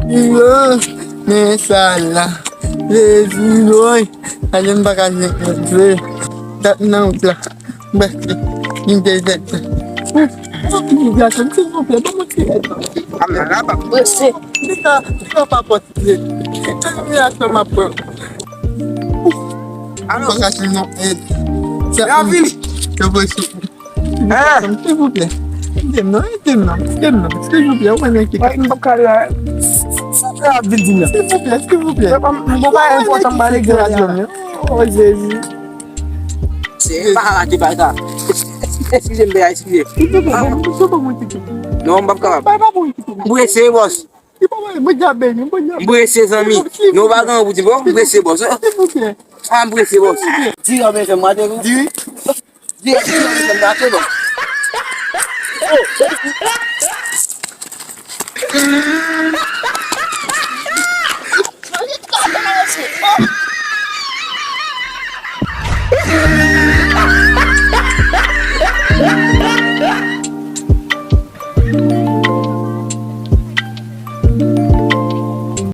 Yo, me sala. Les boy. Alam ba kasi kasi tak na utla. Basta hindi dito. Hindi ka sa mga pala mo. Amara ba bese. Hindi ka papot. Ano ya sa mapo? Ano? Baka sino sa Ravin. sa voice. Ah, S'il vous plaît. Dem no. S'il vous plaît, on est qui. ay bakala. Ravin din na. S'il vous plaît. Babae po tang balik na. Oh Jésus. Si pakakati ba ita? Excuse me, excuse. Non, mbap ka. Mbwese boss. Mbwese zami. Non ba gan buti bo? Mbwese boss. Ah, mbwese boss. Di ga me se mate ko. Di ga me se mate ko.